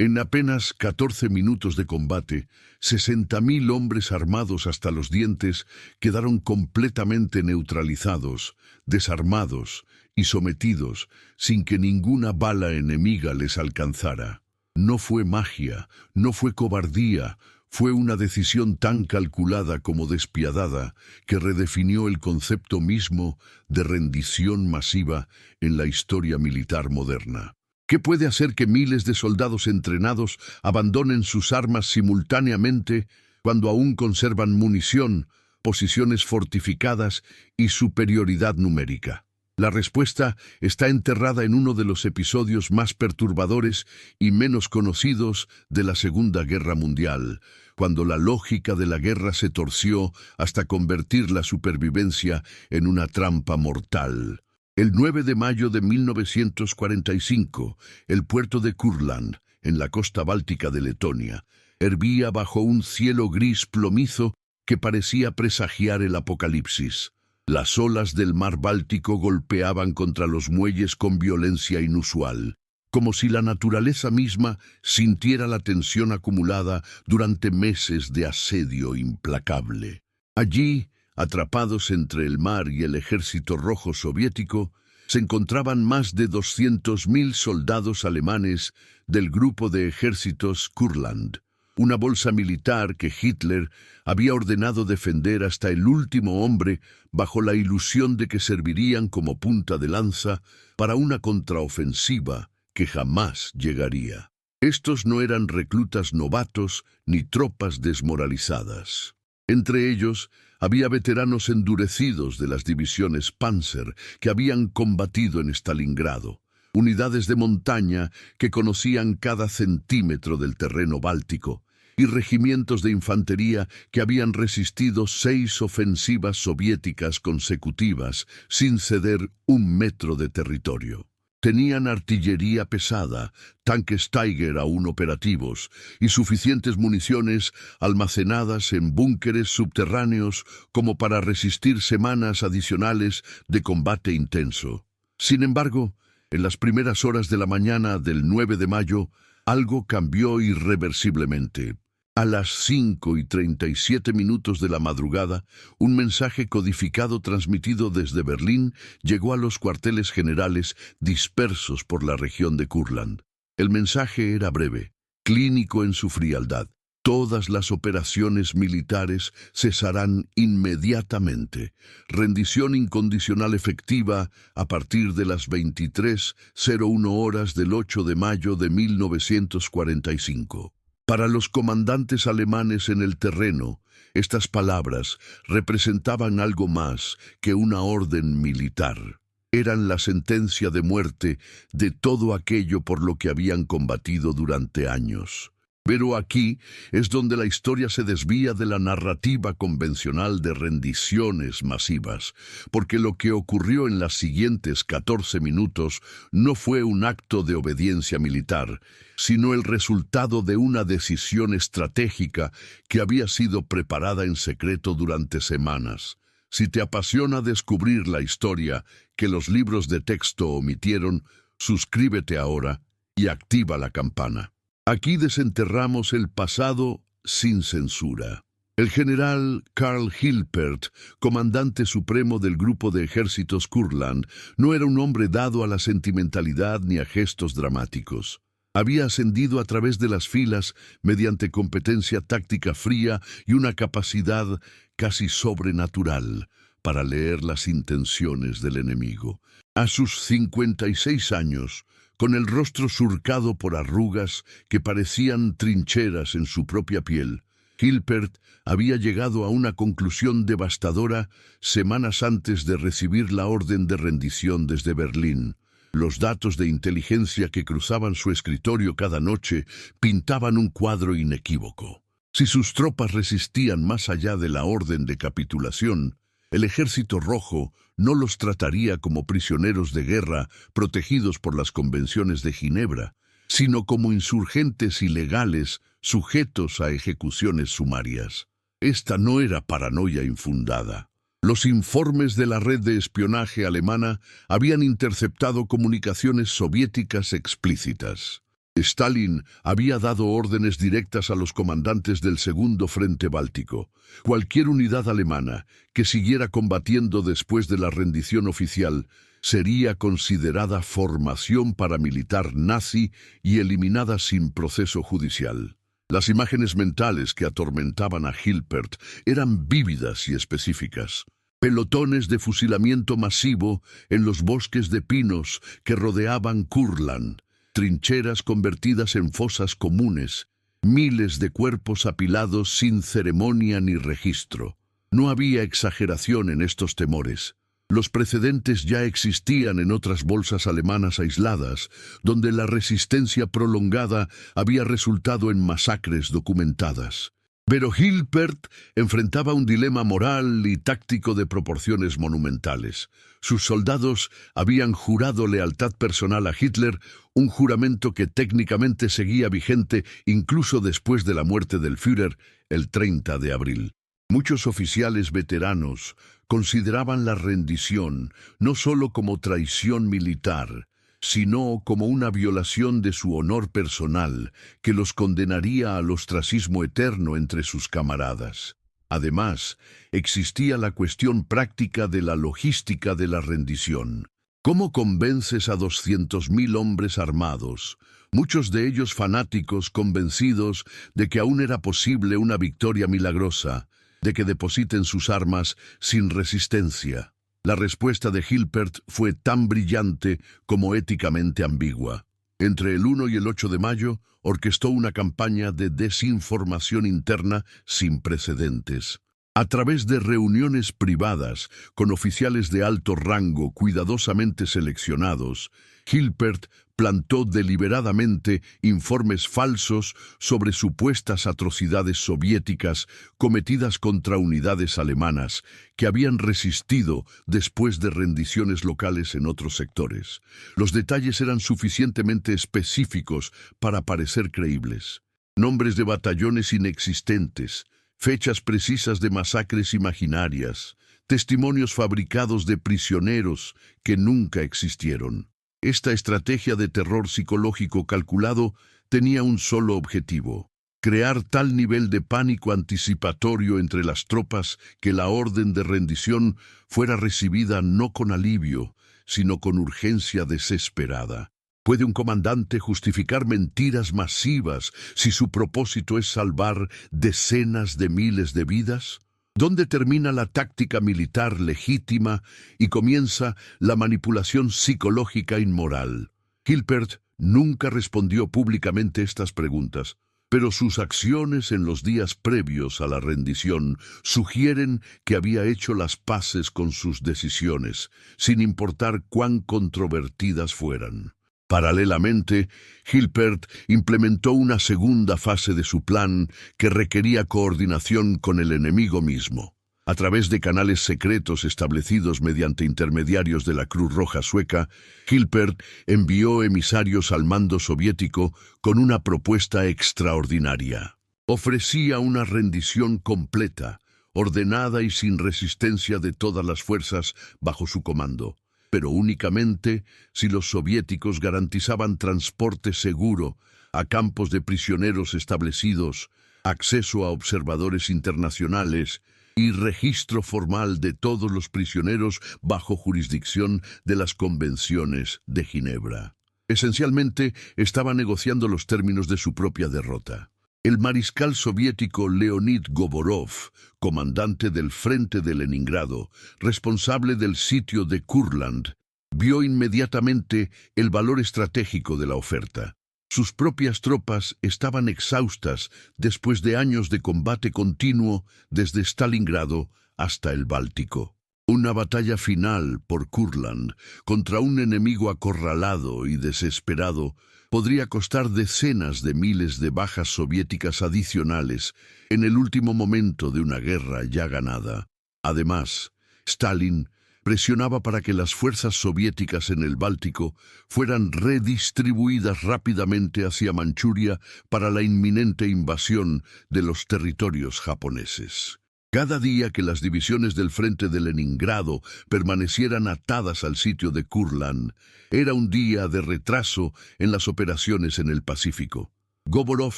En apenas 14 minutos de combate, 60.000 hombres armados hasta los dientes quedaron completamente neutralizados, desarmados y sometidos sin que ninguna bala enemiga les alcanzara. No fue magia, no fue cobardía, fue una decisión tan calculada como despiadada que redefinió el concepto mismo de rendición masiva en la historia militar moderna. ¿Qué puede hacer que miles de soldados entrenados abandonen sus armas simultáneamente cuando aún conservan munición, posiciones fortificadas y superioridad numérica? La respuesta está enterrada en uno de los episodios más perturbadores y menos conocidos de la Segunda Guerra Mundial, cuando la lógica de la guerra se torció hasta convertir la supervivencia en una trampa mortal. El 9 de mayo de 1945, el puerto de Kurland, en la costa báltica de Letonia, hervía bajo un cielo gris plomizo que parecía presagiar el apocalipsis. Las olas del mar Báltico golpeaban contra los muelles con violencia inusual, como si la naturaleza misma sintiera la tensión acumulada durante meses de asedio implacable. Allí, atrapados entre el mar y el ejército rojo soviético, se encontraban más de 200.000 soldados alemanes del grupo de ejércitos Kurland, una bolsa militar que Hitler había ordenado defender hasta el último hombre bajo la ilusión de que servirían como punta de lanza para una contraofensiva que jamás llegaría. Estos no eran reclutas novatos ni tropas desmoralizadas. Entre ellos había veteranos endurecidos de las divisiones Panzer que habían combatido en Stalingrado, unidades de montaña que conocían cada centímetro del terreno báltico, y regimientos de infantería que habían resistido 6 ofensivas soviéticas consecutivas sin ceder un metro de territorio. Tenían artillería pesada, tanques Tiger aún operativos y suficientes municiones almacenadas en búnkeres subterráneos como para resistir semanas adicionales de combate intenso. Sin embargo, en las primeras horas de la mañana del 9 de mayo, algo cambió irreversiblemente. A las 5:37 de la madrugada, un mensaje codificado transmitido desde Berlín llegó a los cuarteles generales dispersos por la región de Kurland. El mensaje era breve, clínico en su frialdad. Todas las operaciones militares cesarán inmediatamente. Rendición incondicional efectiva a partir de las 23:01 horas del 8 de mayo de 1945. Para los comandantes alemanes en el terreno, estas palabras representaban algo más que una orden militar. Eran la sentencia de muerte de todo aquello por lo que habían combatido durante años. Pero aquí es donde la historia se desvía de la narrativa convencional de rendiciones masivas, porque lo que ocurrió en las siguientes 14 minutos no fue un acto de obediencia militar, sino el resultado de una decisión estratégica que había sido preparada en secreto durante semanas. Si te apasiona descubrir la historia que los libros de texto omitieron, suscríbete ahora y activa la campana. Aquí desenterramos el pasado sin censura. El general Karl Hilpert, comandante supremo del grupo de ejércitos Kurland, no era un hombre dado a la sentimentalidad ni a gestos dramáticos. Había ascendido a través de las filas mediante competencia táctica fría y una capacidad casi sobrenatural para leer las intenciones del enemigo. A sus 56 años, con el rostro surcado por arrugas que parecían trincheras en su propia piel, Hilpert había llegado a una conclusión devastadora semanas antes de recibir la orden de rendición desde Berlín. Los datos de inteligencia que cruzaban su escritorio cada noche pintaban un cuadro inequívoco. Si sus tropas resistían más allá de la orden de capitulación, el Ejército Rojo no los trataría como prisioneros de guerra protegidos por las convenciones de Ginebra, sino como insurgentes ilegales sujetos a ejecuciones sumarias. Esta no era paranoia infundada. Los informes de la red de espionaje alemana habían interceptado comunicaciones soviéticas explícitas. Stalin había dado órdenes directas a los comandantes del Segundo Frente Báltico. Cualquier unidad alemana que siguiera combatiendo después de la rendición oficial sería considerada formación paramilitar nazi y eliminada sin proceso judicial. Las imágenes mentales que atormentaban a Hilpert eran vívidas y específicas. Pelotones de fusilamiento masivo en los bosques de pinos que rodeaban Kurland, trincheras convertidas en fosas comunes, miles de cuerpos apilados sin ceremonia ni registro. No había exageración en estos temores. Los precedentes ya existían en otras bolsas alemanas aisladas, donde la resistencia prolongada había resultado en masacres documentadas. Pero Hilpert enfrentaba un dilema moral y táctico de proporciones monumentales. Sus soldados habían jurado lealtad personal a Hitler, un juramento que técnicamente seguía vigente incluso después de la muerte del Führer el 30 de abril. Muchos oficiales veteranos consideraban la rendición no solo como traición militar, sino como una violación de su honor personal que los condenaría al ostracismo eterno entre sus camaradas. Además, existía la cuestión práctica de la logística de la rendición. ¿Cómo convences a 200.000 hombres armados, muchos de ellos fanáticos convencidos de que aún era posible una victoria milagrosa, de que depositen sus armas sin resistencia? La respuesta de Hilpert fue tan brillante como éticamente ambigua. Entre el 1 y el 8 de mayo, orquestó una campaña de desinformación interna sin precedentes. A través de reuniones privadas con oficiales de alto rango cuidadosamente seleccionados, Hilpert plantó deliberadamente informes falsos sobre supuestas atrocidades soviéticas cometidas contra unidades alemanas que habían resistido después de rendiciones locales en otros sectores. Los detalles eran suficientemente específicos para parecer creíbles. Nombres de batallones inexistentes, fechas precisas de masacres imaginarias, testimonios fabricados de prisioneros que nunca existieron. Esta estrategia de terror psicológico calculado tenía un solo objetivo: crear tal nivel de pánico anticipatorio entre las tropas que la orden de rendición fuera recibida no con alivio, sino con urgencia desesperada. ¿Puede un comandante justificar mentiras masivas si su propósito es salvar decenas de miles de vidas? ¿Dónde termina la táctica militar legítima y comienza la manipulación psicológica inmoral? Hilpert nunca respondió públicamente estas preguntas, pero sus acciones en los días previos a la rendición sugieren que había hecho las paces con sus decisiones, sin importar cuán controvertidas fueran. Paralelamente, Hilpert implementó una segunda fase de su plan que requería coordinación con el enemigo mismo. A través de canales secretos establecidos mediante intermediarios de la Cruz Roja Sueca, Hilpert envió emisarios al mando soviético con una propuesta extraordinaria. Ofrecía una rendición completa, ordenada y sin resistencia de todas las fuerzas bajo su comando, pero únicamente si los soviéticos garantizaban transporte seguro a campos de prisioneros establecidos, acceso a observadores internacionales y registro formal de todos los prisioneros bajo jurisdicción de las convenciones de Ginebra. Esencialmente, estaba negociando los términos de su propia derrota. El mariscal soviético Leonid Govorov, comandante del frente de Leningrado, responsable del sitio de Kurland, vio inmediatamente el valor estratégico de la oferta. Sus propias tropas estaban exhaustas después de años de combate continuo desde Stalingrado hasta el Báltico. Una batalla final por Kurland contra un enemigo acorralado y desesperado podría costar decenas de miles de bajas soviéticas adicionales en el último momento de una guerra ya ganada. Además, Stalin presionaba para que las fuerzas soviéticas en el Báltico fueran redistribuidas rápidamente hacia Manchuria para la inminente invasión de los territorios japoneses. Cada día que las divisiones del frente de Leningrado permanecieran atadas al sitio de Kurland, era un día de retraso en las operaciones en el Pacífico. Govorov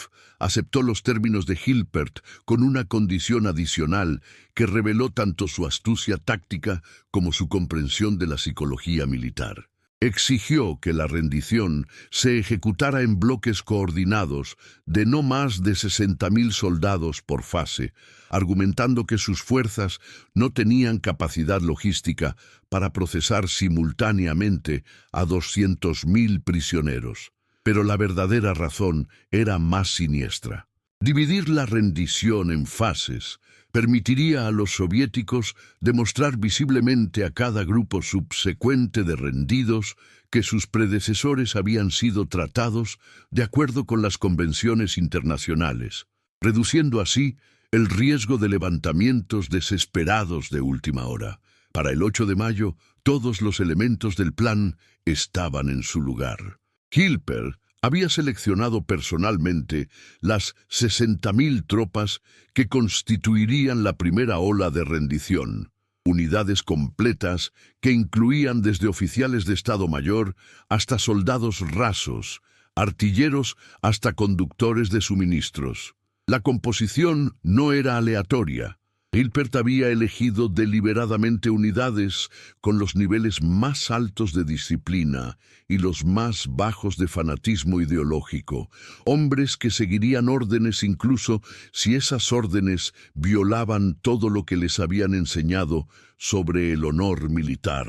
aceptó los términos de Hilpert con una condición adicional que reveló tanto su astucia táctica como su comprensión de la psicología militar. Exigió que la rendición se ejecutara en bloques coordinados de no más de 60.000 soldados por fase, argumentando que sus fuerzas no tenían capacidad logística para procesar simultáneamente a 200.000 prisioneros. Pero la verdadera razón era más siniestra. Dividir la rendición en fases permitiría a los soviéticos demostrar visiblemente a cada grupo subsecuente de rendidos que sus predecesores habían sido tratados de acuerdo con las convenciones internacionales, reduciendo así el riesgo de levantamientos desesperados de última hora. Para el 8 de mayo, todos los elementos del plan estaban en su lugar. Hilpert había seleccionado personalmente las 60.000 tropas que constituirían la primera ola de rendición, unidades completas que incluían desde oficiales de Estado Mayor hasta soldados rasos, artilleros hasta conductores de suministros. La composición no era aleatoria. Hilpert había elegido deliberadamente unidades con los niveles más altos de disciplina y los más bajos de fanatismo ideológico, hombres que seguirían órdenes incluso si esas órdenes violaban todo lo que les habían enseñado sobre el honor militar.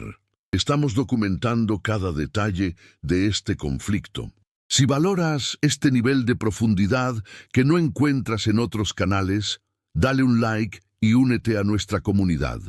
Estamos documentando cada detalle de este conflicto. Si valoras este nivel de profundidad que no encuentras en otros canales, dale un like y únete a nuestra comunidad.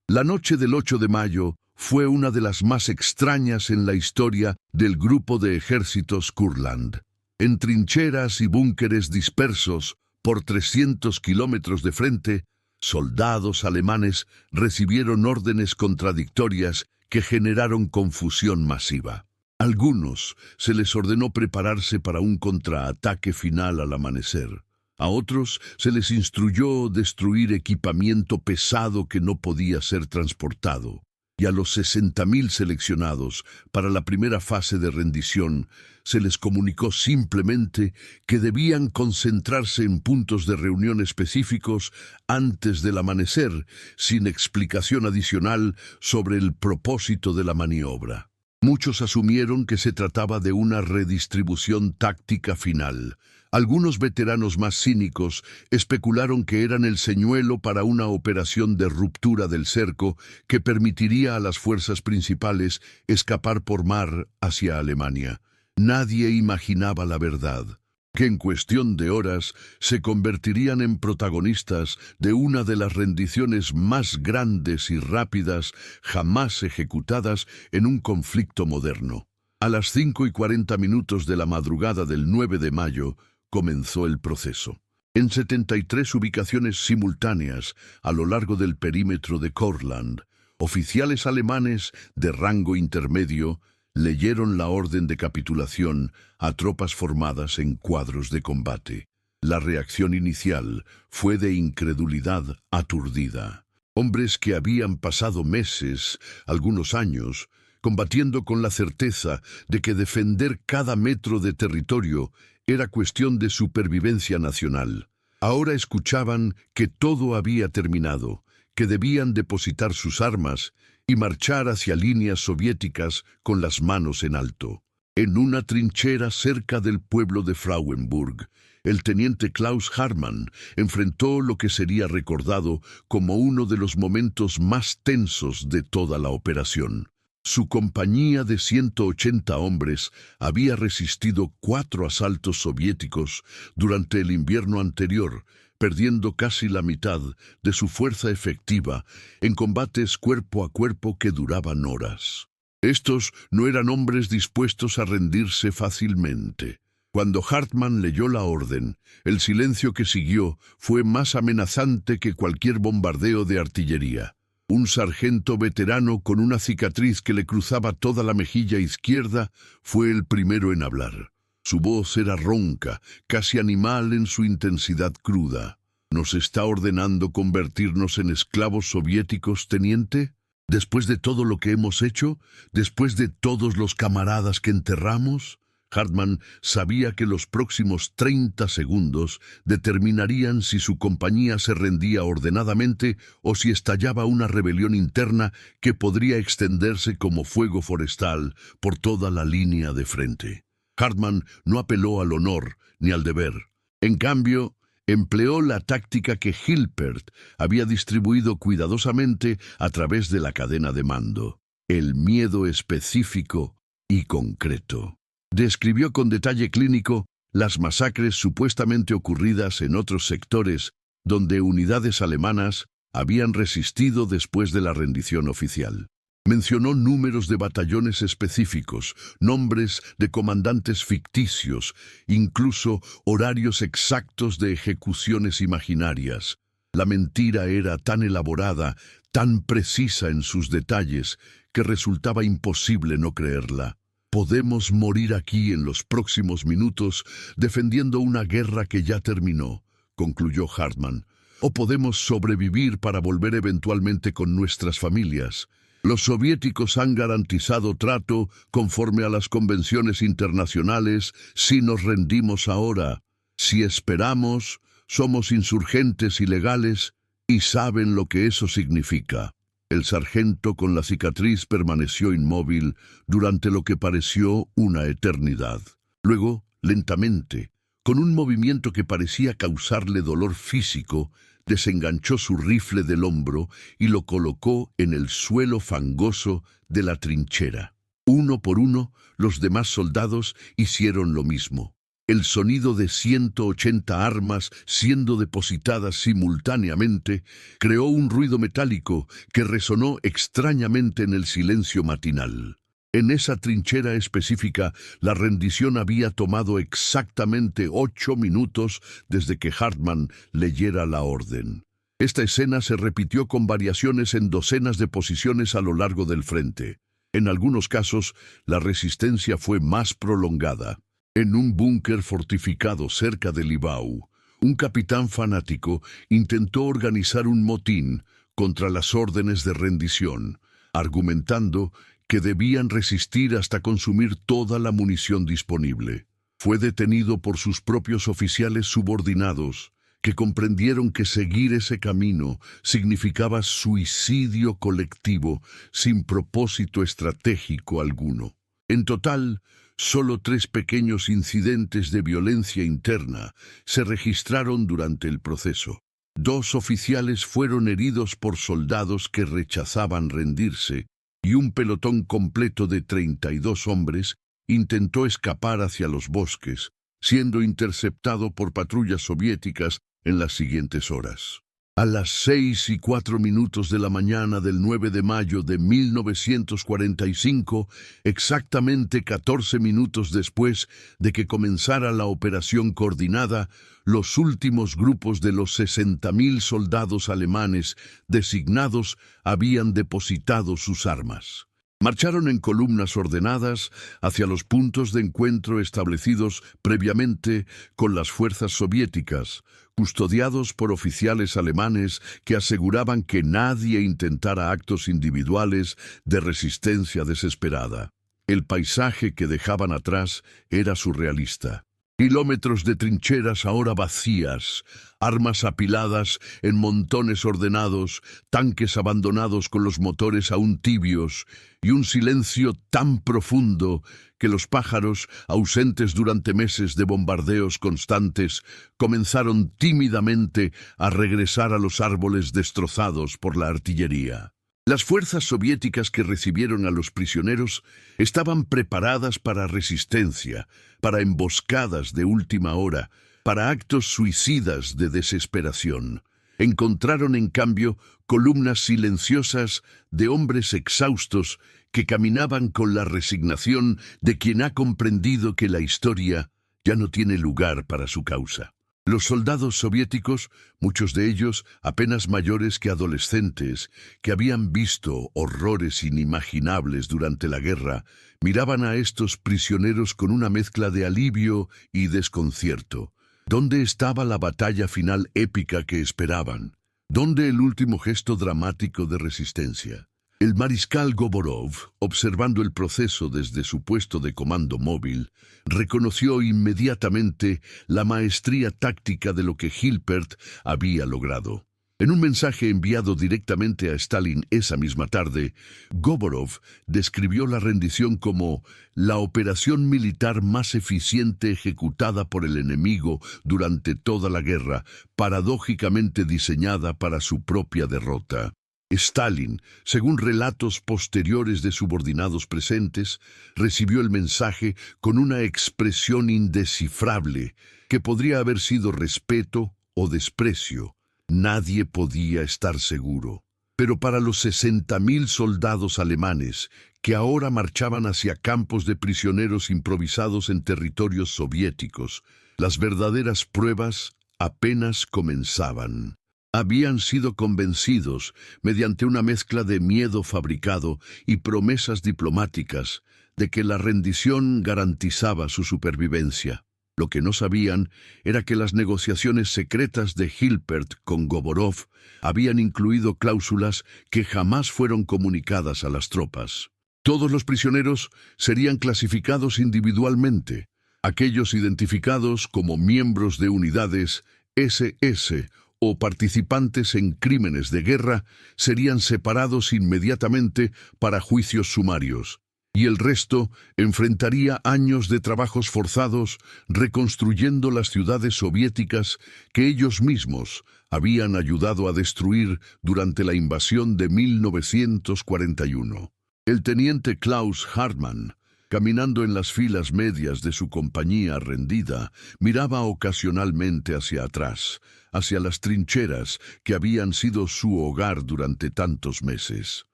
La noche del 8 de mayo fue una de las más extrañas en la historia del grupo de ejércitos Kurland. En trincheras y búnkeres dispersos por 300 kilómetros de frente, soldados alemanes recibieron órdenes contradictorias que generaron confusión masiva. A algunos se les ordenó prepararse para un contraataque final al amanecer. A otros se les instruyó destruir equipamiento pesado que no podía ser transportado. Y a los 60.000 seleccionados para la primera fase de rendición se les comunicó simplemente que debían concentrarse en puntos de reunión específicos antes del amanecer, sin explicación adicional sobre el propósito de la maniobra. Muchos asumieron que se trataba de una redistribución táctica final. Algunos veteranos más cínicos especularon que eran el señuelo para una operación de ruptura del cerco que permitiría a las fuerzas principales escapar por mar hacia Alemania. Nadie imaginaba la verdad, que en cuestión de horas se convertirían en protagonistas de una de las rendiciones más grandes y rápidas jamás ejecutadas en un conflicto moderno. A las 5:40 de la madrugada del 9 de mayo, comenzó el proceso. En 73 ubicaciones simultáneas a lo largo del perímetro de Kurland, oficiales alemanes de rango intermedio leyeron la orden de capitulación a tropas formadas en cuadros de combate. La reacción inicial fue de incredulidad aturdida. Hombres que habían pasado meses, algunos años, combatiendo con la certeza de que defender cada metro de territorio era cuestión de supervivencia nacional. Ahora escuchaban que todo había terminado, que debían depositar sus armas y marchar hacia líneas soviéticas con las manos en alto. En una trinchera cerca del pueblo de Frauenburg, el teniente Klaus Hartmann enfrentó lo que sería recordado como uno de los momentos más tensos de toda la operación. Su compañía de 180 hombres había resistido 4 asaltos soviéticos durante el invierno anterior, perdiendo casi la mitad de su fuerza efectiva en combates cuerpo a cuerpo que duraban horas. Estos no eran hombres dispuestos a rendirse fácilmente. Cuando Hartmann leyó la orden, el silencio que siguió fue más amenazante que cualquier bombardeo de artillería. Un sargento veterano con una cicatriz que le cruzaba toda la mejilla izquierda fue el primero en hablar. Su voz era ronca, casi animal en su intensidad cruda. ¿Nos está ordenando convertirnos en esclavos soviéticos, teniente? ¿Después de todo lo que hemos hecho? ¿Después de todos los camaradas que enterramos? Hartmann sabía que los próximos 30 segundos determinarían si su compañía se rendía ordenadamente o si estallaba una rebelión interna que podría extenderse como fuego forestal por toda la línea de frente. Hartmann no apeló al honor ni al deber. En cambio, empleó la táctica que Hilpert había distribuido cuidadosamente a través de la cadena de mando: el miedo específico y concreto. Describió con detalle clínico las masacres supuestamente ocurridas en otros sectores donde unidades alemanas habían resistido después de la rendición oficial. Mencionó números de batallones específicos, nombres de comandantes ficticios, incluso horarios exactos de ejecuciones imaginarias. La mentira era tan elaborada, tan precisa en sus detalles, que resultaba imposible no creerla. Podemos morir aquí en los próximos minutos defendiendo una guerra que ya terminó, concluyó Hartmann, o podemos sobrevivir para volver eventualmente con nuestras familias. Los soviéticos han garantizado trato conforme a las convenciones internacionales si nos rendimos ahora. Si esperamos, somos insurgentes ilegales y saben lo que eso significa. El sargento con la cicatriz permaneció inmóvil durante lo que pareció una eternidad. Luego, lentamente, con un movimiento que parecía causarle dolor físico, desenganchó su rifle del hombro y lo colocó en el suelo fangoso de la trinchera. Uno por uno, los demás soldados hicieron lo mismo. El sonido de 180 armas siendo depositadas simultáneamente creó un ruido metálico que resonó extrañamente en el silencio matinal. En esa trinchera específica, la rendición había tomado exactamente 8 minutos desde que Hartmann leyera la orden. Esta escena se repitió con variaciones en docenas de posiciones a lo largo del frente. En algunos casos, la resistencia fue más prolongada. En un búnker fortificado cerca de Libau, un capitán fanático intentó organizar un motín contra las órdenes de rendición, argumentando que debían resistir hasta consumir toda la munición disponible. Fue detenido por sus propios oficiales subordinados, que comprendieron que seguir ese camino significaba suicidio colectivo sin propósito estratégico alguno. En total, solo 3 pequeños incidentes de violencia interna se registraron durante el proceso. 2 oficiales fueron heridos por soldados que rechazaban rendirse, y un pelotón completo de 32 hombres intentó escapar hacia los bosques, siendo interceptado por patrullas soviéticas en las siguientes horas. A las 6:04 de la mañana del 9 de mayo de 1945, exactamente 14 minutos después de que comenzara la operación coordinada, los últimos grupos de los 60.000 soldados alemanes designados habían depositado sus armas. Marcharon en columnas ordenadas hacia los puntos de encuentro establecidos previamente con las fuerzas soviéticas, custodiados por oficiales alemanes que aseguraban que nadie intentara actos individuales de resistencia desesperada. El paisaje que dejaban atrás era surrealista. Kilómetros de trincheras ahora vacías, armas apiladas en montones ordenados, tanques abandonados con los motores aún tibios, y un silencio tan profundo que los pájaros, ausentes durante meses de bombardeos constantes, comenzaron tímidamente a regresar a los árboles destrozados por la artillería. Las fuerzas soviéticas que recibieron a los prisioneros estaban preparadas para resistencia, para emboscadas de última hora, para actos suicidas de desesperación. Encontraron, en cambio, columnas silenciosas de hombres exhaustos que caminaban con la resignación de quien ha comprendido que la historia ya no tiene lugar para su causa. Los soldados soviéticos, muchos de ellos apenas mayores que adolescentes, que habían visto horrores inimaginables durante la guerra, miraban a estos prisioneros con una mezcla de alivio y desconcierto. ¿Dónde estaba la batalla final épica que esperaban? ¿Dónde el último gesto dramático de resistencia? El mariscal Govorov, observando el proceso desde su puesto de comando móvil, reconoció inmediatamente la maestría táctica de lo que Hilpert había logrado. En un mensaje enviado directamente a Stalin esa misma tarde, Govorov describió la rendición como la operación militar más eficiente ejecutada por el enemigo durante toda la guerra, paradójicamente diseñada para su propia derrota. Stalin, según relatos posteriores de subordinados presentes, recibió el mensaje con una expresión indescifrable que podría haber sido respeto o desprecio. Nadie podía estar seguro. Pero para los 60.000 soldados alemanes que ahora marchaban hacia campos de prisioneros improvisados en territorios soviéticos, las verdaderas pruebas apenas comenzaban. Habían sido convencidos, mediante una mezcla de miedo fabricado y promesas diplomáticas, de que la rendición garantizaba su supervivencia. Lo que no sabían era que las negociaciones secretas de Hilpert con Govorov habían incluido cláusulas que jamás fueron comunicadas a las tropas. Todos los prisioneros serían clasificados individualmente. Aquellos identificados como miembros de unidades SS o participantes en crímenes de guerra serían separados inmediatamente para juicios sumarios, y el resto enfrentaría años de trabajos forzados reconstruyendo las ciudades soviéticas que ellos mismos habían ayudado a destruir durante la invasión de 1941. El teniente Klaus Hartmann, caminando en las filas medias de su compañía rendida, miraba ocasionalmente hacia atrás, hacia las trincheras que habían sido su hogar durante tantos meses.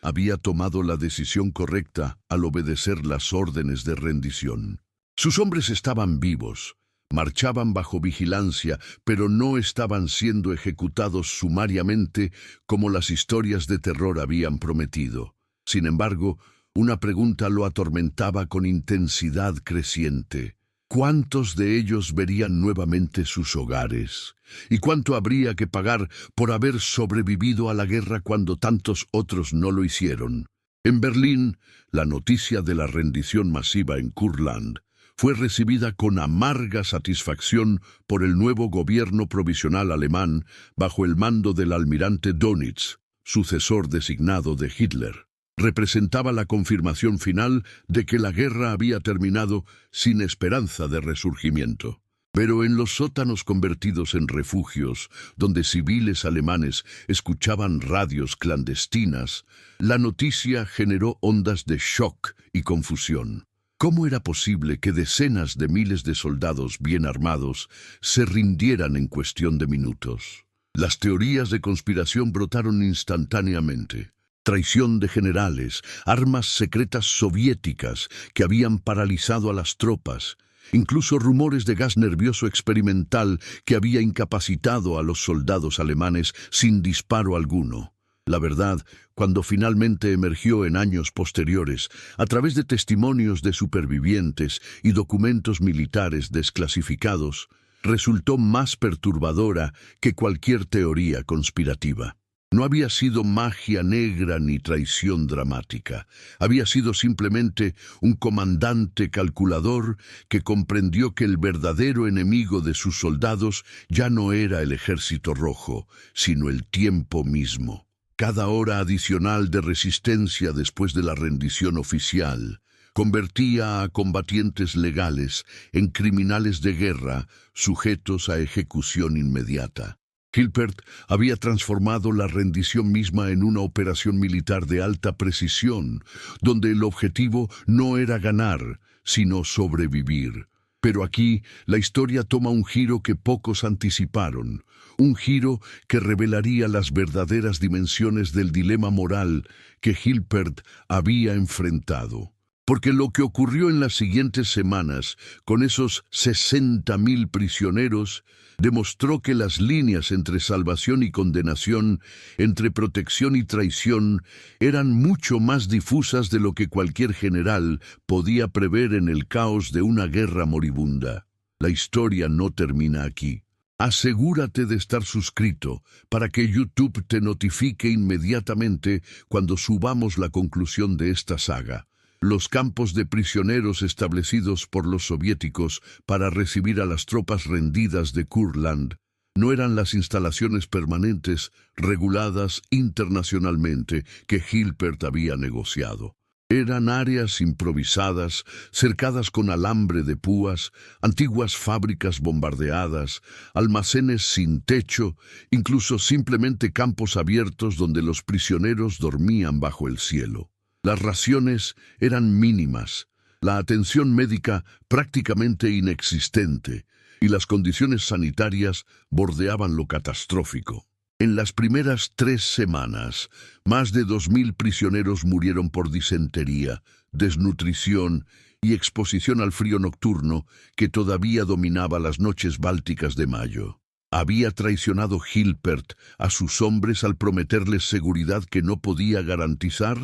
Había tomado la decisión correcta al obedecer las órdenes de rendición. Sus hombres estaban vivos, marchaban bajo vigilancia, pero no estaban siendo ejecutados sumariamente como las historias de terror habían prometido. Sin embargo, una pregunta lo atormentaba con intensidad creciente. ¿Cuántos de ellos verían nuevamente sus hogares? ¿Y cuánto habría que pagar por haber sobrevivido a la guerra cuando tantos otros no lo hicieron? En Berlín, la noticia de la rendición masiva en Kurland fue recibida con amarga satisfacción por el nuevo gobierno provisional alemán bajo el mando del almirante Dönitz, sucesor designado de Hitler. Representaba la confirmación final de que la guerra había terminado sin esperanza de resurgimiento. Pero en los sótanos convertidos en refugios, donde civiles alemanes escuchaban radios clandestinas, la noticia generó ondas de shock y confusión. ¿Cómo era posible que decenas de miles de soldados bien armados se rindieran en cuestión de minutos? Las teorías de conspiración brotaron instantáneamente. Traición de generales, armas secretas soviéticas que habían paralizado a las tropas, incluso rumores de gas nervioso experimental que había incapacitado a los soldados alemanes sin disparo alguno. La verdad, cuando finalmente emergió en años posteriores, a través de testimonios de supervivientes y documentos militares desclasificados, resultó más perturbadora que cualquier teoría conspirativa. No había sido magia negra ni traición dramática. Había sido simplemente un comandante calculador que comprendió que el verdadero enemigo de sus soldados ya no era el ejército rojo, sino el tiempo mismo. Cada hora adicional de resistencia después de la rendición oficial convertía a combatientes legales en criminales de guerra sujetos a ejecución inmediata. Hilpert había transformado la rendición misma en una operación militar de alta precisión, donde el objetivo no era ganar, sino sobrevivir. Pero aquí la historia toma un giro que pocos anticiparon, un giro que revelaría las verdaderas dimensiones del dilema moral que Hilpert había enfrentado. Porque lo que ocurrió en las siguientes semanas con esos 60.000 prisioneros demostró que las líneas entre salvación y condenación, entre protección y traición, eran mucho más difusas de lo que cualquier general podía prever en el caos de una guerra moribunda. La historia no termina aquí. Asegúrate de estar suscrito para que YouTube te notifique inmediatamente cuando subamos la conclusión de esta saga. Los campos de prisioneros establecidos por los soviéticos para recibir a las tropas rendidas de Kurland no eran las instalaciones permanentes reguladas internacionalmente que Hilpert había negociado. Eran áreas improvisadas, cercadas con alambre de púas, antiguas fábricas bombardeadas, almacenes sin techo, incluso simplemente campos abiertos donde los prisioneros dormían bajo el cielo. Las raciones eran mínimas, la atención médica prácticamente inexistente, y las condiciones sanitarias bordeaban lo catastrófico. En las primeras 3 semanas, más de 2000 prisioneros murieron por disentería, desnutrición y exposición al frío nocturno que todavía dominaba las noches bálticas de mayo. ¿Había traicionado Hilpert a sus hombres al prometerles seguridad que no podía garantizar?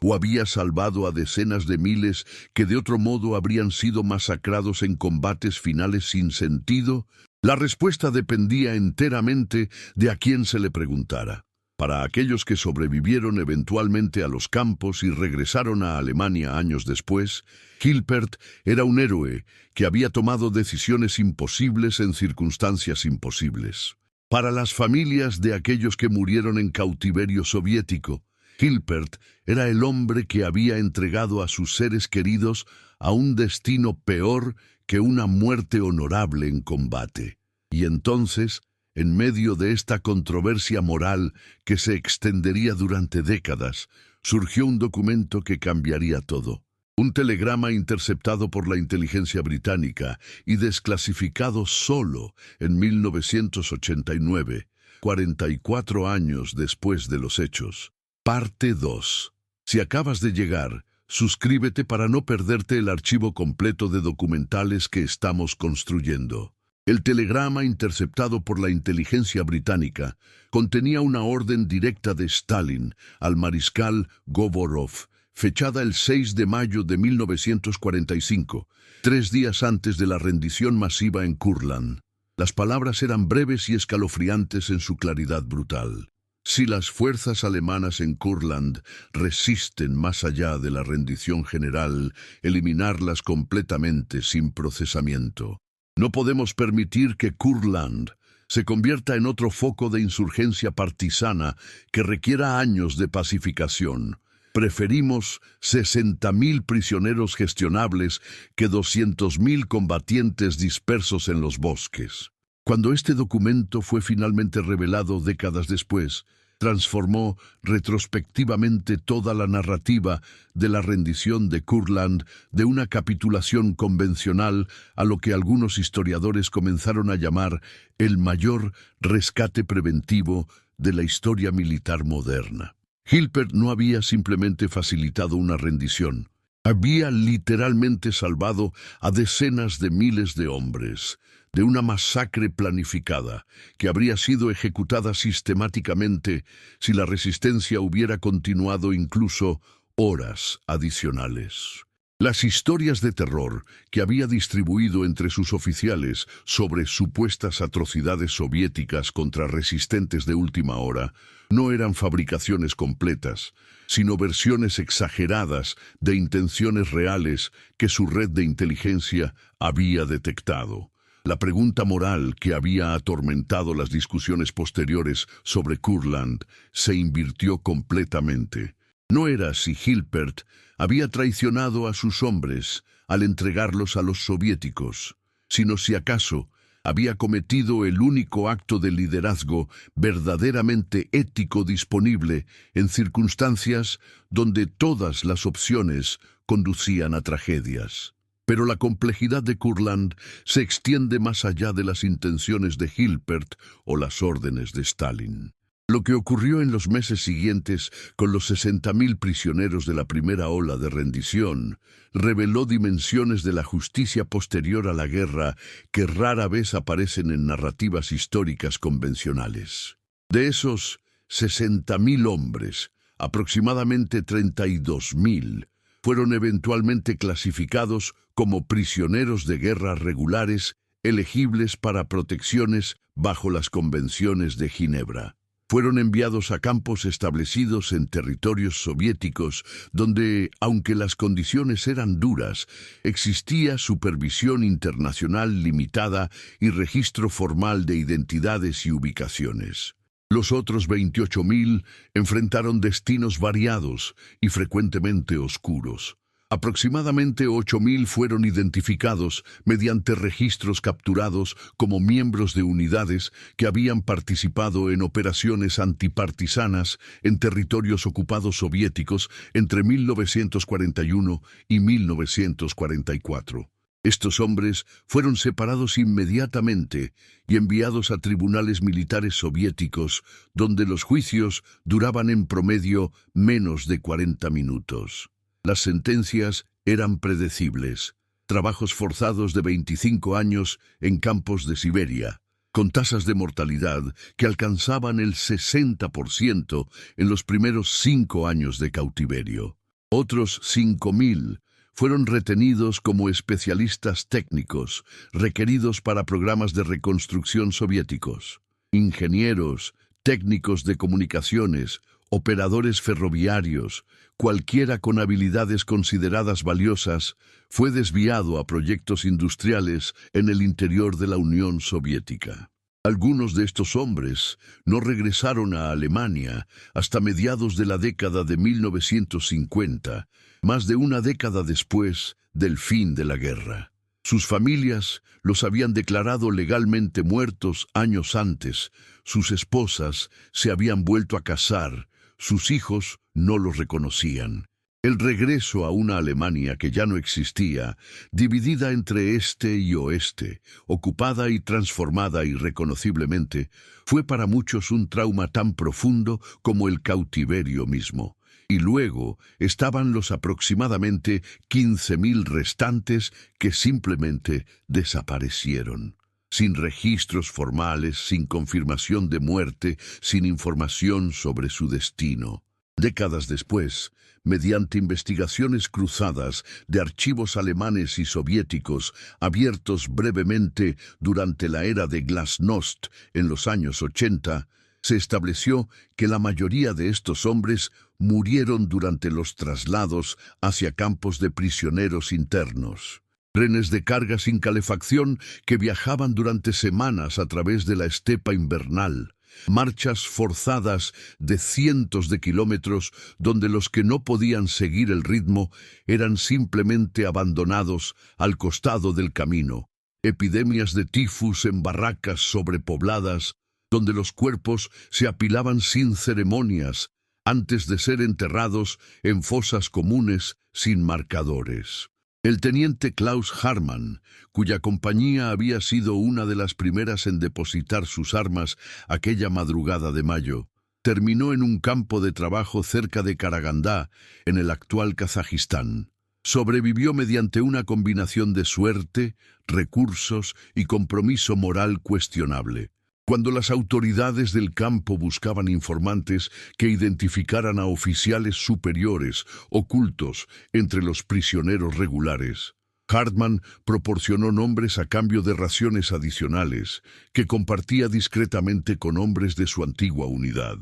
¿O había salvado a decenas de miles que de otro modo habrían sido masacrados en combates finales sin sentido? La respuesta dependía enteramente de a quién se le preguntara. Para aquellos que sobrevivieron eventualmente a los campos y regresaron a Alemania años después, Hilpert era un héroe que había tomado decisiones imposibles en circunstancias imposibles. Para las familias de aquellos que murieron en cautiverio soviético, Hilpert era el hombre que había entregado a sus seres queridos a un destino peor que una muerte honorable en combate. Y entonces, en medio de esta controversia moral que se extendería durante décadas, surgió un documento que cambiaría todo. Un telegrama interceptado por la inteligencia británica y desclasificado solo en 1989, 44 años después de los hechos. Parte 2. Si acabas de llegar, suscríbete para no perderte el archivo completo de documentales que estamos construyendo. El telegrama interceptado por la inteligencia británica contenía una orden directa de Stalin al mariscal Govorov, fechada el 6 de mayo de 1945, 3 días antes de la rendición masiva en Kurland. Las palabras eran breves y escalofriantes en su claridad brutal. Si las fuerzas alemanas en Kurland resisten más allá de la rendición general, eliminarlas completamente sin procesamiento. No podemos permitir que Kurland se convierta en otro foco de insurgencia partisana que requiera años de pacificación. Preferimos 60.000 prisioneros gestionables que 200.000 combatientes dispersos en los bosques. Cuando este documento fue finalmente revelado décadas después, transformó retrospectivamente toda la narrativa de la rendición de Kurland de una capitulación convencional a lo que algunos historiadores comenzaron a llamar el mayor rescate preventivo de la historia militar moderna. Hilpert no había simplemente facilitado una rendición, había literalmente salvado a decenas de miles de hombres de una masacre planificada que habría sido ejecutada sistemáticamente si la resistencia hubiera continuado incluso horas adicionales. Las historias de terror que había distribuido entre sus oficiales sobre supuestas atrocidades soviéticas contra resistentes de última hora no eran fabricaciones completas, sino versiones exageradas de intenciones reales que su red de inteligencia había detectado. La pregunta moral que había atormentado las discusiones posteriores sobre Kurland se invirtió completamente. No era si Hilpert había traicionado a sus hombres al entregarlos a los soviéticos, sino si acaso había cometido el único acto de liderazgo verdaderamente ético disponible en circunstancias donde todas las opciones conducían a tragedias. Pero la complejidad de Kurland se extiende más allá de las intenciones de Hilpert o las órdenes de Stalin. Lo que ocurrió en los meses siguientes con los 60.000 prisioneros de la primera ola de rendición reveló dimensiones de la justicia posterior a la guerra que rara vez aparecen en narrativas históricas convencionales. De esos 60.000 hombres, aproximadamente 32.000 fueron eventualmente clasificados como prisioneros de guerra regulares elegibles para protecciones bajo las convenciones de Ginebra. Fueron enviados a campos establecidos en territorios soviéticos, donde, aunque las condiciones eran duras, existía supervisión internacional limitada y registro formal de identidades y ubicaciones. Los otros 28.000 enfrentaron destinos variados y frecuentemente oscuros. Aproximadamente 8.000 fueron identificados mediante registros capturados como miembros de unidades que habían participado en operaciones antipartisanas en territorios ocupados soviéticos entre 1941 y 1944. Estos hombres fueron separados inmediatamente y enviados a tribunales militares soviéticos, donde los juicios duraban en promedio menos de 40 minutos. Las sentencias eran predecibles: trabajos forzados de 25 años en campos de Siberia, con tasas de mortalidad que alcanzaban el 60% en los primeros 5 años de cautiverio. Otros 5.000 fueron retenidos como especialistas técnicos, requeridos para programas de reconstrucción soviéticos. Ingenieros, técnicos de comunicaciones, operadores ferroviarios, cualquiera con habilidades consideradas valiosas, fue desviado a proyectos industriales en el interior de la Unión Soviética. Algunos de estos hombres no regresaron a Alemania hasta mediados de la década de 1950, más de una década después del fin de la guerra. Sus familias los habían declarado legalmente muertos años antes, sus esposas se habían vuelto a casar, sus hijos no los reconocían. El regreso a una Alemania que ya no existía, dividida entre este y oeste, ocupada y transformada irreconociblemente, fue para muchos un trauma tan profundo como el cautiverio mismo. Y luego estaban los aproximadamente 15.000 restantes que simplemente desaparecieron. Sin registros formales, sin confirmación de muerte, sin información sobre su destino. Décadas después, mediante investigaciones cruzadas de archivos alemanes y soviéticos abiertos brevemente durante la era de Glasnost en los años 80, se estableció que la mayoría de estos hombres murieron durante los traslados hacia campos de prisioneros internos. Trenes de carga sin calefacción que viajaban durante semanas a través de la estepa invernal. Marchas forzadas de cientos de kilómetros donde los que no podían seguir el ritmo eran simplemente abandonados al costado del camino. Epidemias de tifus en barracas sobrepobladas, donde los cuerpos se apilaban sin ceremonias antes de ser enterrados en fosas comunes sin marcadores. El teniente Klaus Hartmann, cuya compañía había sido una de las primeras en depositar sus armas aquella madrugada de mayo, terminó en un campo de trabajo cerca de Karagandá, en el actual Kazajistán. Sobrevivió mediante una combinación de suerte, recursos y compromiso moral cuestionable. Cuando las autoridades del campo buscaban informantes que identificaran a oficiales superiores ocultos entre los prisioneros regulares, Hartmann proporcionó nombres a cambio de raciones adicionales que compartía discretamente con hombres de su antigua unidad.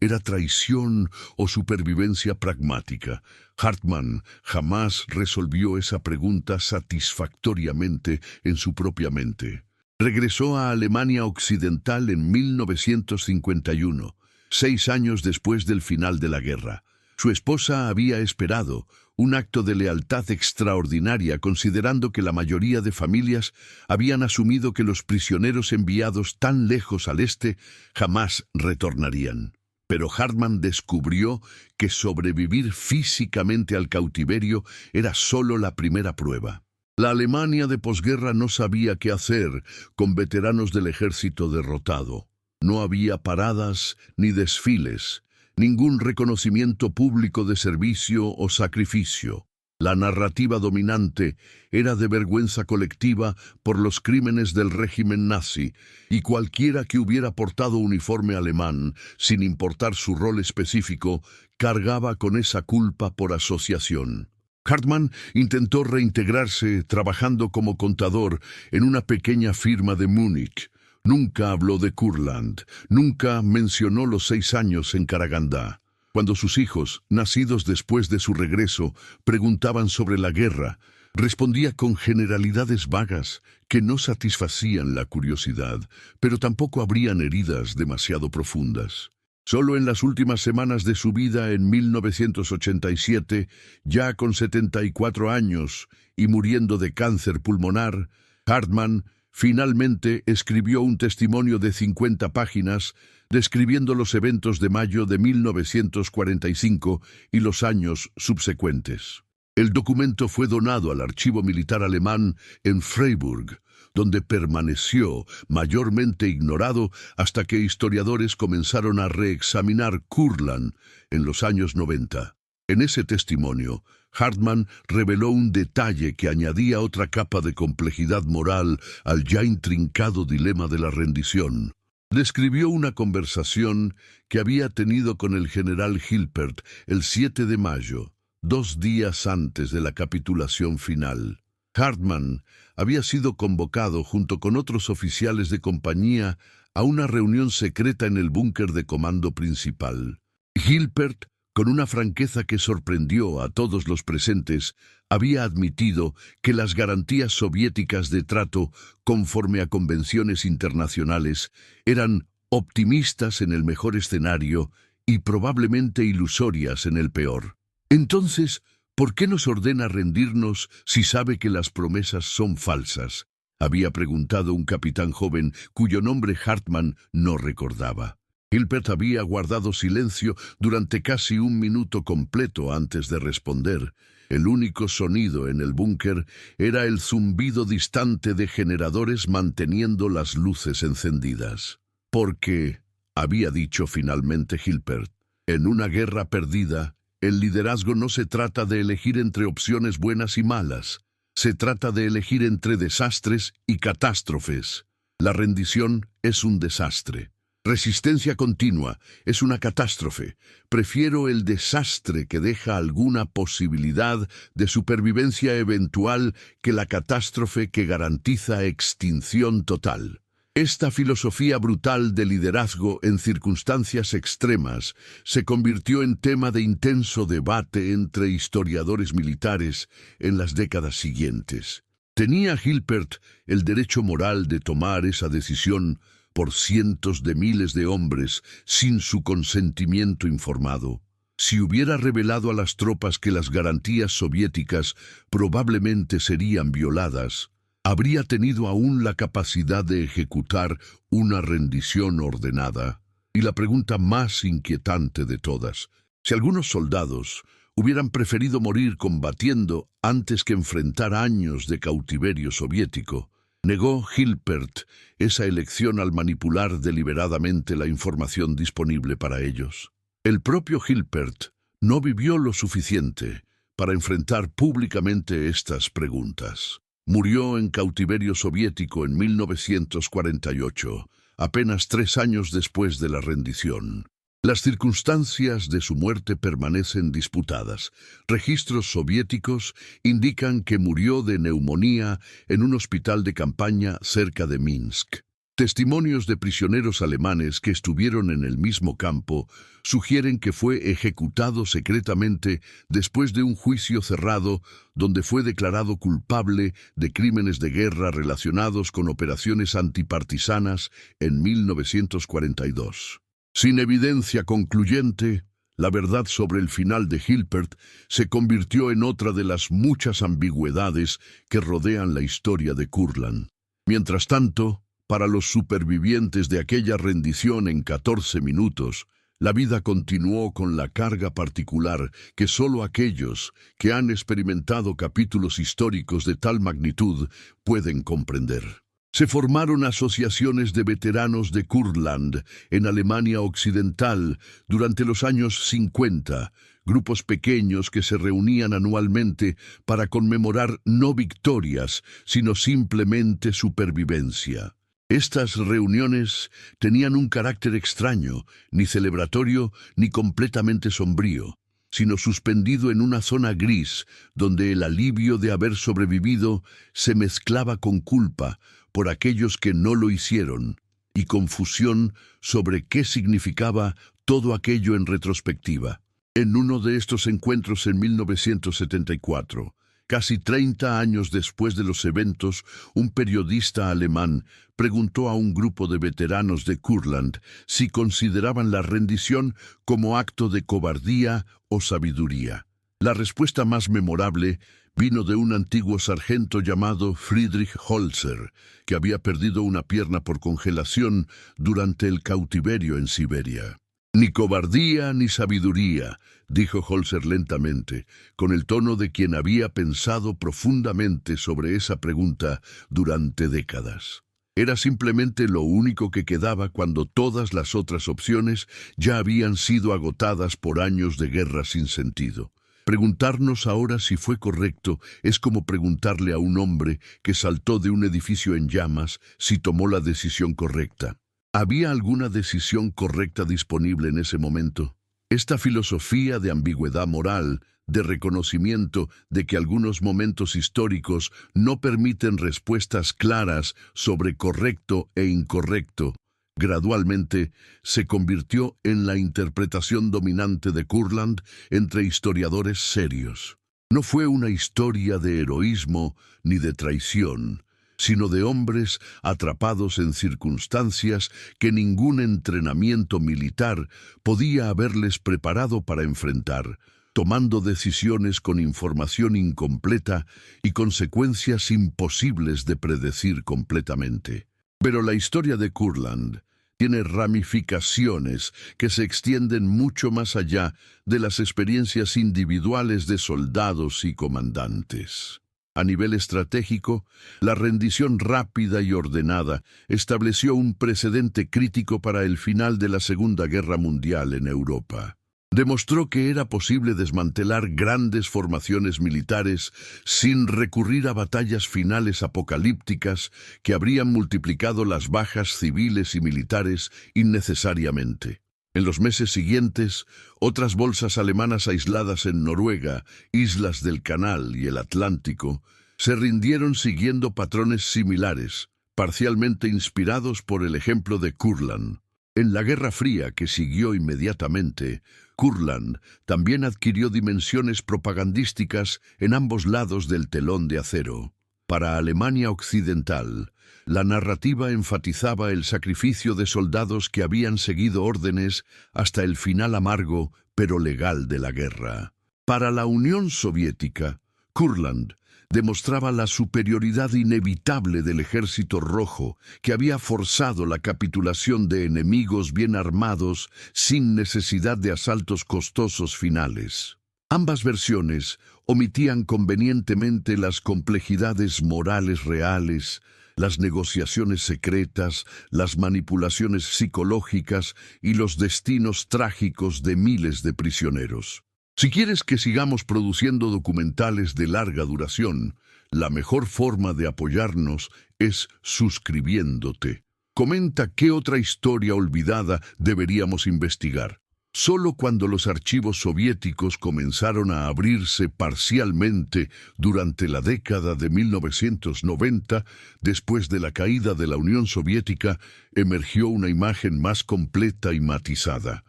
¿Era traición o supervivencia pragmática? Hartmann jamás resolvió esa pregunta satisfactoriamente en su propia mente. Regresó a Alemania Occidental en 1951, 6 años después del final de la guerra. Su esposa había esperado un acto de lealtad extraordinaria, considerando que la mayoría de familias habían asumido que los prisioneros enviados tan lejos al este jamás retornarían. Pero Hartmann descubrió que sobrevivir físicamente al cautiverio era solo la primera prueba. La Alemania de posguerra no sabía qué hacer con veteranos del ejército derrotado. No había paradas ni desfiles, ningún reconocimiento público de servicio o sacrificio. La narrativa dominante era de vergüenza colectiva por los crímenes del régimen nazi, y cualquiera que hubiera portado uniforme alemán, sin importar su rol específico, cargaba con esa culpa por asociación. Hartmann intentó reintegrarse trabajando como contador en una pequeña firma de Múnich. Nunca habló de Kurland, nunca mencionó los 6 años en Karagandá. Cuando sus hijos, nacidos después de su regreso, preguntaban sobre la guerra, respondía con generalidades vagas que no satisfacían la curiosidad, pero tampoco abrían heridas demasiado profundas. Solo en las últimas semanas de su vida, en 1987, ya con 74 años y muriendo de cáncer pulmonar, Hartmann finalmente escribió un testimonio de 50 páginas describiendo los eventos de mayo de 1945 y los años subsecuentes. El documento fue donado al Archivo Militar Alemán en Freiburg, donde permaneció mayormente ignorado hasta que historiadores comenzaron a reexaminar Kurland en los años 90. En ese testimonio, Hartmann reveló un detalle que añadía otra capa de complejidad moral al ya intrincado dilema de la rendición. Describió una conversación que había tenido con el general Hilpert el 7 de mayo, 2 días antes de la capitulación final. Hartmann había sido convocado junto con otros oficiales de compañía a una reunión secreta en el búnker de comando principal. Hilpert, con una franqueza que sorprendió a todos los presentes, había admitido que las garantías soviéticas de trato, conforme a convenciones internacionales, eran optimistas en el mejor escenario y probablemente ilusorias en el peor. Entonces, ¿por qué nos ordena rendirnos si sabe que las promesas son falsas?, había preguntado un capitán joven cuyo nombre Hartmann no recordaba. Hilpert había guardado silencio durante casi 1 minuto completo antes de responder. El único sonido en el búnker era el zumbido distante de generadores manteniendo las luces encendidas. Porque, había dicho finalmente Hilpert, en una guerra perdida, el liderazgo no se trata de elegir entre opciones buenas y malas. Se trata de elegir entre desastres y catástrofes. La rendición es un desastre. Resistencia continua es una catástrofe. Prefiero el desastre que deja alguna posibilidad de supervivencia eventual que la catástrofe que garantiza extinción total. Esta filosofía brutal de liderazgo en circunstancias extremas se convirtió en tema de intenso debate entre historiadores militares en las décadas siguientes. ¿Tenía Hilpert el derecho moral de tomar esa decisión por cientos de miles de hombres sin su consentimiento informado? Si hubiera revelado a las tropas que las garantías soviéticas probablemente serían violadas, ¿habría tenido aún la capacidad de ejecutar una rendición ordenada? Y la pregunta más inquietante de todas, si algunos soldados hubieran preferido morir combatiendo antes que enfrentar años de cautiverio soviético, negó Hilpert esa elección al manipular deliberadamente la información disponible para ellos. El propio Hilpert no vivió lo suficiente para enfrentar públicamente estas preguntas. Murió en cautiverio soviético en 1948, apenas 3 años después de la rendición. Las circunstancias de su muerte permanecen disputadas. Registros soviéticos indican que murió de neumonía en un hospital de campaña cerca de Minsk. Testimonios de prisioneros alemanes que estuvieron en el mismo campo sugieren que fue ejecutado secretamente después de un juicio cerrado donde fue declarado culpable de crímenes de guerra relacionados con operaciones antipartisanas en 1942. Sin evidencia concluyente, la verdad sobre el final de Hilpert se convirtió en otra de las muchas ambigüedades que rodean la historia de Kurland. Mientras tanto, para los supervivientes de aquella rendición en 14 minutos, la vida continuó con la carga particular que solo aquellos que han experimentado capítulos históricos de tal magnitud pueden comprender. Se formaron asociaciones de veteranos de Kurland en Alemania Occidental durante los años 50, grupos pequeños que se reunían anualmente para conmemorar no victorias, sino simplemente supervivencia. Estas reuniones tenían un carácter extraño, ni celebratorio ni completamente sombrío. sino suspendido en una zona gris, donde el alivio de haber sobrevivido se mezclaba con culpa por aquellos que no lo hicieron, y confusión sobre qué significaba todo aquello en retrospectiva. En uno de estos encuentros en 1974, casi 30 años después de los eventos, un periodista alemán preguntó a un grupo de veteranos de Kurland si consideraban la rendición como acto de cobardía o sabiduría. La respuesta más memorable vino de un antiguo sargento llamado Friedrich Holzer, que había perdido una pierna por congelación durante el cautiverio en Siberia. «Ni cobardía ni sabiduría», dijo Holzer lentamente, con el tono de quien había pensado profundamente sobre esa pregunta durante décadas. Era simplemente lo único que quedaba cuando todas las otras opciones ya habían sido agotadas por años de guerra sin sentido. Preguntarnos ahora si fue correcto es como preguntarle a un hombre que saltó de un edificio en llamas si tomó la decisión correcta. ¿Había alguna decisión correcta disponible en ese momento? Esta filosofía de ambigüedad moral, de reconocimiento de que algunos momentos históricos no permiten respuestas claras sobre correcto e incorrecto, gradualmente se convirtió en la interpretación dominante de Kurland entre historiadores serios. No fue una historia de heroísmo ni de traición, sino de hombres atrapados en circunstancias que ningún entrenamiento militar podía haberles preparado para enfrentar, tomando decisiones con información incompleta y consecuencias imposibles de predecir completamente. Pero la historia de Kurland tiene ramificaciones que se extienden mucho más allá de las experiencias individuales de soldados y comandantes. A nivel estratégico, la rendición rápida y ordenada estableció un precedente crítico para el final de la Segunda Guerra Mundial en Europa. Demostró que era posible desmantelar grandes formaciones militares sin recurrir a batallas finales apocalípticas que habrían multiplicado las bajas civiles y militares innecesariamente. En los meses siguientes, otras bolsas alemanas aisladas en Noruega, islas del Canal y el Atlántico, se rindieron siguiendo patrones similares, parcialmente inspirados por el ejemplo de Kurland. En la Guerra Fría que siguió inmediatamente, Kurland también adquirió dimensiones propagandísticas en ambos lados del telón de acero. Para Alemania Occidental, la narrativa enfatizaba el sacrificio de soldados que habían seguido órdenes hasta el final amargo pero legal de la guerra. Para la Unión Soviética, Kurland demostraba la superioridad inevitable del Ejército Rojo, que había forzado la capitulación de enemigos bien armados sin necesidad de asaltos costosos finales. Ambas versiones omitían convenientemente las complejidades morales reales, las negociaciones secretas, las manipulaciones psicológicas y los destinos trágicos de miles de prisioneros. Si quieres que sigamos produciendo documentales de larga duración, la mejor forma de apoyarnos es suscribiéndote. Comenta qué otra historia olvidada deberíamos investigar. Solo cuando los archivos soviéticos comenzaron a abrirse parcialmente durante la década de 1990, después de la caída de la Unión Soviética, emergió una imagen más completa y matizada.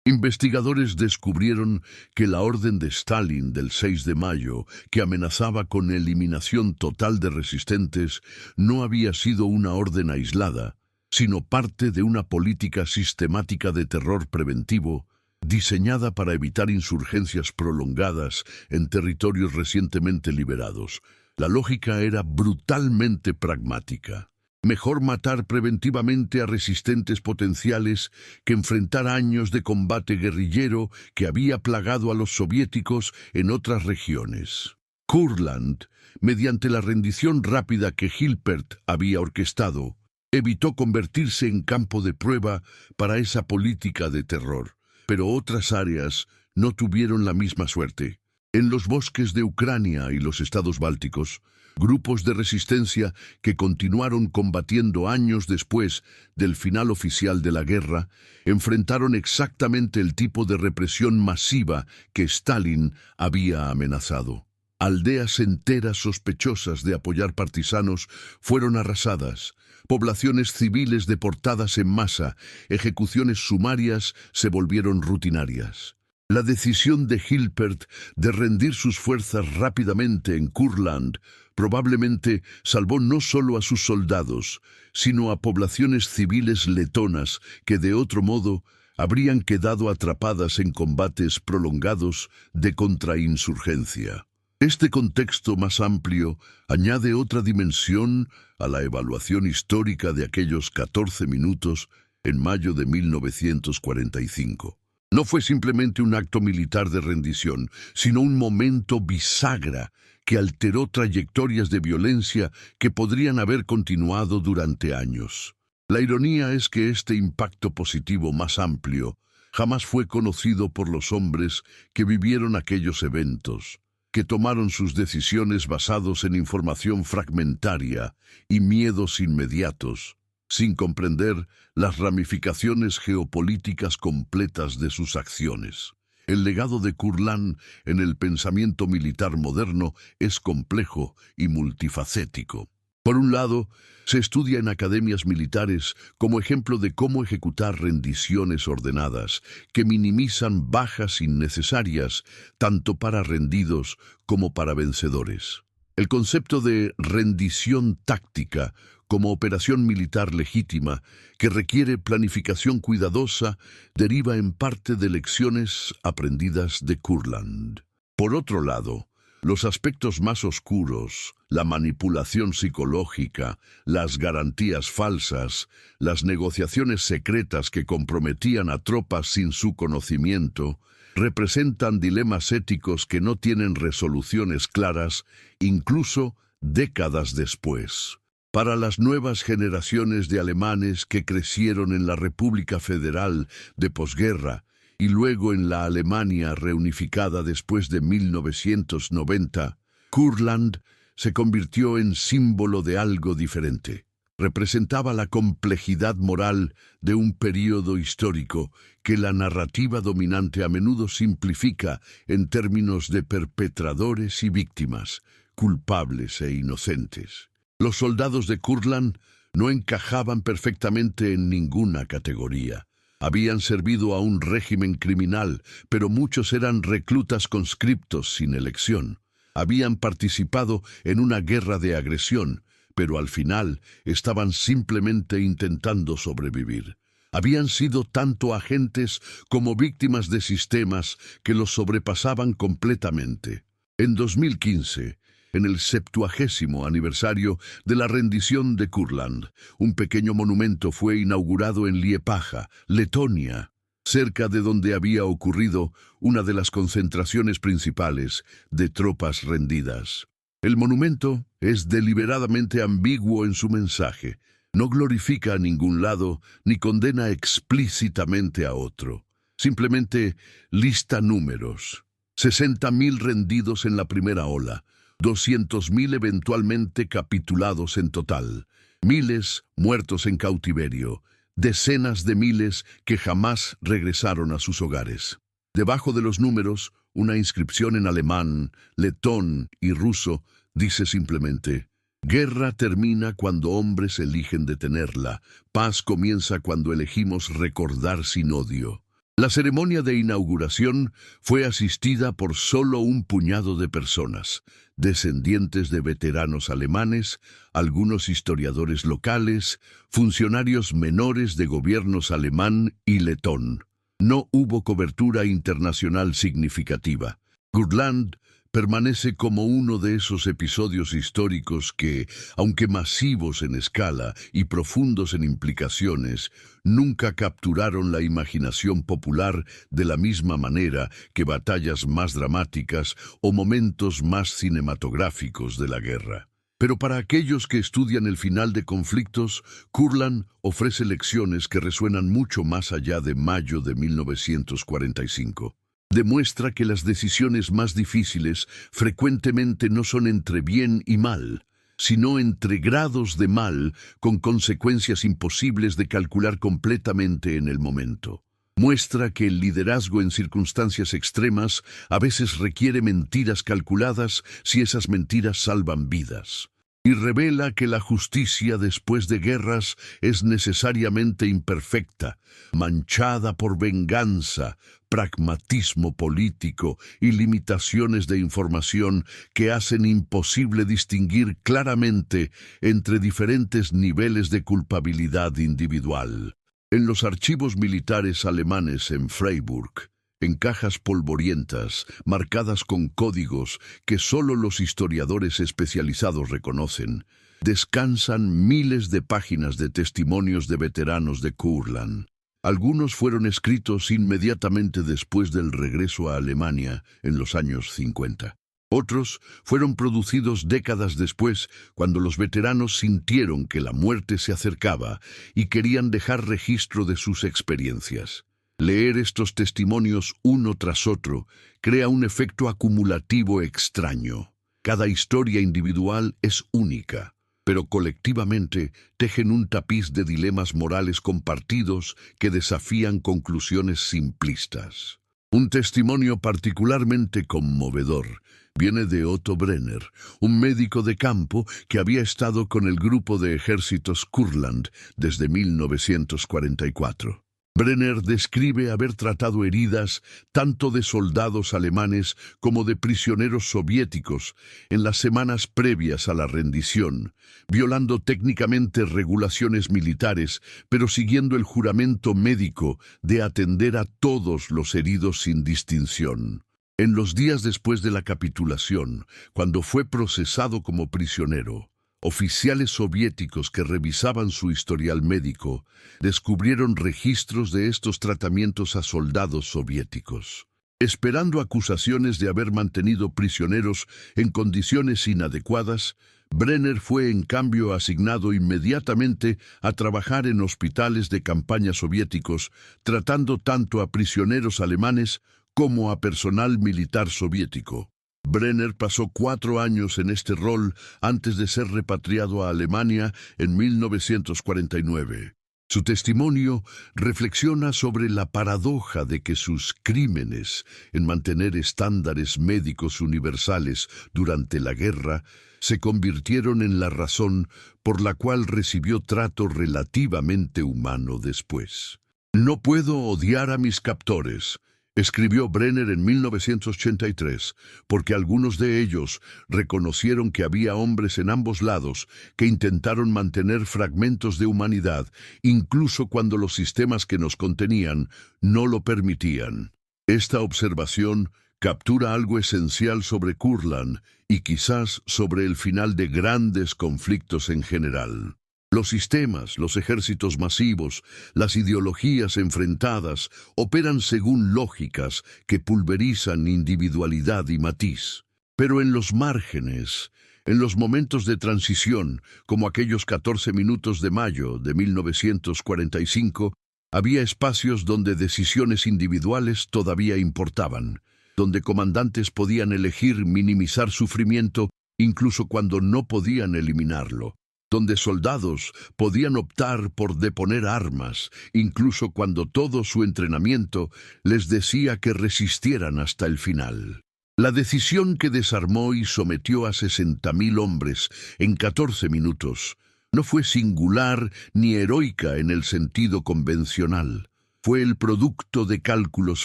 Investigadores descubrieron que la orden de Stalin del 6 de mayo, que amenazaba con eliminación total de resistentes, no había sido una orden aislada, sino parte de una política sistemática de terror preventivo, diseñada para evitar insurgencias prolongadas en territorios recientemente liberados. La lógica era brutalmente pragmática. Mejor matar preventivamente a resistentes potenciales que enfrentar años de combate guerrillero que había plagado a los soviéticos en otras regiones. Kurland, mediante la rendición rápida que Hilpert había orquestado, evitó convertirse en campo de prueba para esa política de terror. Pero otras áreas no tuvieron la misma suerte. En los bosques de Ucrania y los estados bálticos, grupos de resistencia que continuaron combatiendo años después del final oficial de la guerra, enfrentaron exactamente el tipo de represión masiva que Stalin había amenazado. Aldeas enteras sospechosas de apoyar partisanos fueron arrasadas, poblaciones civiles deportadas en masa, ejecuciones sumarias se volvieron rutinarias. La decisión de Hilpert de rendir sus fuerzas rápidamente en Kurland probablemente salvó no solo a sus soldados, sino a poblaciones civiles letonas que de otro modo habrían quedado atrapadas en combates prolongados de contrainsurgencia. Este contexto más amplio añade otra dimensión a la evaluación histórica de aquellos 14 minutos en mayo de 1945. No fue simplemente un acto militar de rendición, sino un momento bisagra que alteró trayectorias de violencia que podrían haber continuado durante años. La ironía es que este impacto positivo más amplio jamás fue conocido por los hombres que vivieron aquellos eventos, que tomaron sus decisiones basados en información fragmentaria y miedos inmediatos, sin comprender las ramificaciones geopolíticas completas de sus acciones. El legado de Kurland en el pensamiento militar moderno es complejo y multifacético. Por un lado, se estudia en academias militares como ejemplo de cómo ejecutar rendiciones ordenadas que minimizan bajas innecesarias tanto para rendidos como para vencedores. El concepto de rendición táctica como operación militar legítima que requiere planificación cuidadosa deriva en parte de lecciones aprendidas de Kurland. Por otro lado, los aspectos más oscuros, la manipulación psicológica, las garantías falsas, las negociaciones secretas que comprometían a tropas sin su conocimiento, representan dilemas éticos que no tienen resoluciones claras, incluso décadas después. Para las nuevas generaciones de alemanes que crecieron en la República Federal de posguerra, y luego en la Alemania reunificada después de 1990, Kurland se convirtió en símbolo de algo diferente. Representaba la complejidad moral de un período histórico que la narrativa dominante a menudo simplifica en términos de perpetradores y víctimas, culpables e inocentes. Los soldados de Kurland no encajaban perfectamente en ninguna categoría. Habían servido a un régimen criminal, pero muchos eran reclutas conscriptos sin elección. Habían participado en una guerra de agresión, pero al final estaban simplemente intentando sobrevivir. Habían sido tanto agentes como víctimas de sistemas que los sobrepasaban completamente. En 2015, en el 70º aniversario de la rendición de Kurland, un pequeño monumento fue inaugurado en Liepāja, Letonia, cerca de donde había ocurrido una de las concentraciones principales de tropas rendidas. El monumento es deliberadamente ambiguo en su mensaje. No glorifica a ningún lado ni condena explícitamente a otro. Simplemente lista números. 60.000 rendidos en la primera ola. 200.000 eventualmente capitulados en total, miles muertos en cautiverio, decenas de miles que jamás regresaron a sus hogares. Debajo de los números, una inscripción en alemán, letón y ruso dice simplemente: guerra termina cuando hombres eligen detenerla, paz comienza cuando elegimos recordar sin odio. La ceremonia de inauguración fue asistida por solo un puñado de personas, descendientes de veteranos alemanes, algunos historiadores locales, funcionarios menores de gobiernos alemán y letón. No hubo cobertura internacional significativa. Kurland permanece como uno de esos episodios históricos que, aunque masivos en escala y profundos en implicaciones, nunca capturaron la imaginación popular de la misma manera que batallas más dramáticas o momentos más cinematográficos de la guerra. Pero para aquellos que estudian el final de conflictos, Kurland ofrece lecciones que resuenan mucho más allá de mayo de 1945. Demuestra que las decisiones más difíciles frecuentemente no son entre bien y mal, sino entre grados de mal con consecuencias imposibles de calcular completamente en el momento. Muestra que el liderazgo en circunstancias extremas a veces requiere mentiras calculadas si esas mentiras salvan vidas. Y revela que la justicia después de guerras es necesariamente imperfecta, manchada por venganza, pragmatismo político y limitaciones de información que hacen imposible distinguir claramente entre diferentes niveles de culpabilidad individual. En los archivos militares alemanes en Freiburg, en cajas polvorientas, marcadas con códigos que solo los historiadores especializados reconocen, descansan miles de páginas de testimonios de veteranos de Kurland. Algunos fueron escritos inmediatamente después del regreso a Alemania en los años 50. Otros fueron producidos décadas después, cuando los veteranos sintieron que la muerte se acercaba y querían dejar registro de sus experiencias. Leer estos testimonios uno tras otro crea un efecto acumulativo extraño. Cada historia individual es única, pero colectivamente tejen un tapiz de dilemas morales compartidos que desafían conclusiones simplistas. Un testimonio particularmente conmovedor viene de Otto Brenner, un médico de campo que había estado con el grupo de ejércitos Kurland desde 1944. Brenner describe haber tratado heridas tanto de soldados alemanes como de prisioneros soviéticos en las semanas previas a la rendición, violando técnicamente regulaciones militares, pero siguiendo el juramento médico de atender a todos los heridos sin distinción. En los días después de la capitulación, cuando fue procesado como prisionero, oficiales soviéticos que revisaban su historial médico descubrieron registros de estos tratamientos a soldados soviéticos. Esperando acusaciones de haber mantenido prisioneros en condiciones inadecuadas, Brenner fue en cambio asignado inmediatamente a trabajar en hospitales de campaña soviéticos, tratando tanto a prisioneros alemanes como a personal militar soviético. Brenner pasó 4 años en este rol antes de ser repatriado a Alemania en 1949. Su testimonio reflexiona sobre la paradoja de que sus crímenes en mantener estándares médicos universales durante la guerra se convirtieron en la razón por la cual recibió trato relativamente humano después. «No puedo odiar a mis captores», escribió Brenner en 1983, porque algunos de ellos reconocieron que había hombres en ambos lados que intentaron mantener fragmentos de humanidad, incluso cuando los sistemas que nos contenían no lo permitían. Esta observación captura algo esencial sobre Kurland y quizás sobre el final de grandes conflictos en general. Los sistemas, los ejércitos masivos, las ideologías enfrentadas operan según lógicas que pulverizan individualidad y matiz. Pero en los márgenes, en los momentos de transición, como aquellos 14 minutos de mayo de 1945, había espacios donde decisiones individuales todavía importaban, donde comandantes podían elegir minimizar sufrimiento incluso cuando no podían eliminarlo, donde soldados podían optar por deponer armas, incluso cuando todo su entrenamiento les decía que resistieran hasta el final. La decisión que desarmó y sometió a 60.000 hombres en 14 minutos no fue singular ni heroica en el sentido convencional. Fue el producto de cálculos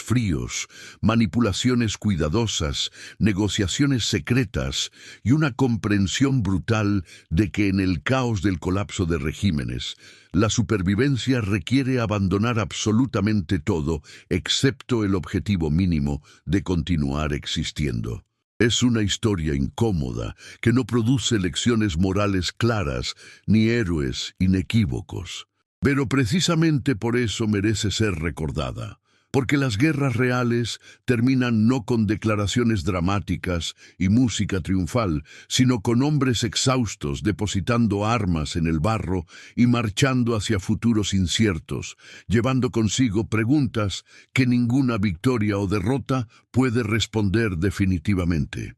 fríos, manipulaciones cuidadosas, negociaciones secretas y una comprensión brutal de que en el caos del colapso de regímenes, la supervivencia requiere abandonar absolutamente todo, excepto el objetivo mínimo de continuar existiendo. Es una historia incómoda que no produce lecciones morales claras ni héroes inequívocos. Pero precisamente por eso merece ser recordada, porque las guerras reales terminan no con declaraciones dramáticas y música triunfal, sino con hombres exhaustos depositando armas en el barro y marchando hacia futuros inciertos, llevando consigo preguntas que ninguna victoria o derrota puede responder definitivamente.